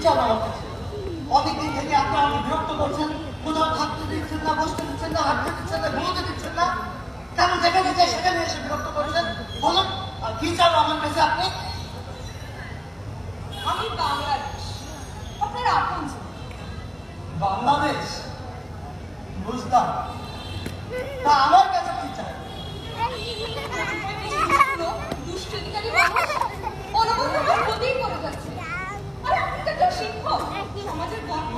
চান আমার কাছে? অনেকদিন থেকে আপনি আমাকে বিরক্ত করছেন, কোথাও থাকতে দিচ্ছেন না, বসতে দিচ্ছেন না, হাঁটতে দিচ্ছেন না, ঘুমোতে দিচ্ছেন না, কেন যেখানে যায় সেখানে এসে বিরক্ত করছেন? বলুন আর কি চান আমার কাছে আপনি? আমি বাংলাদেশ, আপনার আপন। বাংলাদেশ বুঝলাম, তা আমার কাছে কি চান? দুষ্কৃতিকারী মানুষ অনবরত ক্ষতি করে যাচ্ছে। আর আপনি তো একজন শিক্ষক, সমাজের গর্ব।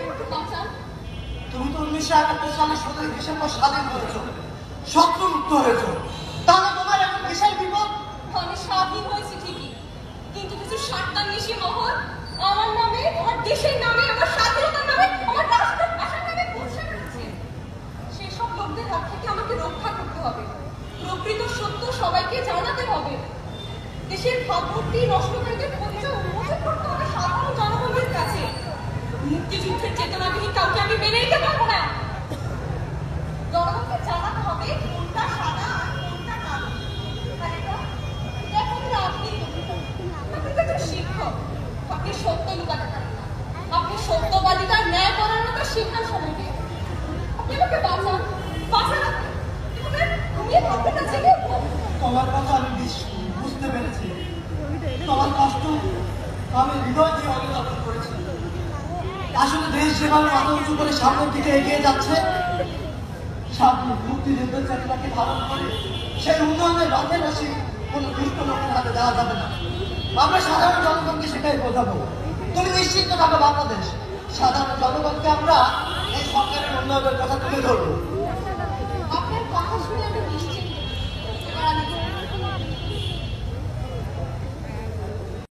একটু বাঁচান। তুমি তো 1971 সালে 17 ডিসেম্বর স্বাধীন হয়েছ, শত্রু মুক্ত হয়েছ, তাহলে তোমার এখন বিশাল বিপদ। আমি স্বাধীন হয়েছি ঠিকই, কিন্তু কিছু স্বার্থান্বেষী মহল আমার নামে, আমার দেশের নামে, আমার স্বাধীনতার নামে, আমার রাষ্ট্রের ভাষার নামে কুৎসা করেছে। সেসব লোকদের হাত থেকে আমাকে রক্ষা করতে হবে। প্রকৃত সত্য সবাইকে জানাতে হবে। দেশের ভাবমূর্তি নষ্টকারীদের পরিচয় উন্মোচন করতে হবে সাধারণ জনগণের কাছে। মুক্তিযুদ্ধের চেতনাবিহীন কাউকে আমি মেনে নিতে পারবো না। জনগণকে জানাতে হবে কোনটা সাদা আর কোনটা কালো। আর এটা একমাত্র আপনি একজন শিক্ষক। আপনি সত্য লুকাতে পারেন না। আপনি সত্যবাদিতা ন্যায় পরায়ণতা শেখান সবাইকে। আপনি আমাকে বাঁচান, বাঁচান। আপনি ঘুমিয়ে থাকতে না জেগে উঠবো। তোমার কথা আমি বুঝতে পেরেছি, তোমার কষ্ট আমি হৃদয় দিয়ে অনুধাবন করেছি। আসলে দেশ যেভাবে মাথা উঁচু করে সামনের দিকে এগিয়ে যাচ্ছে, সামনে মুক্তিযুদ্ধের চেতনাকে ধারণ করে সেই উন্নয়নের রথের রশি কোনো দুষ্ট লোকের হাতে দেওয়া যাবে না। আমরা সাধারণ জনগণকে সেটাই বোঝাবো। তুমি নিশ্চিন্ত থাকো, বাংলাদেশ সাধারণ জনগণকে আমরা এই সরকারের উন্নয়নের কথা তুলে ধরবো।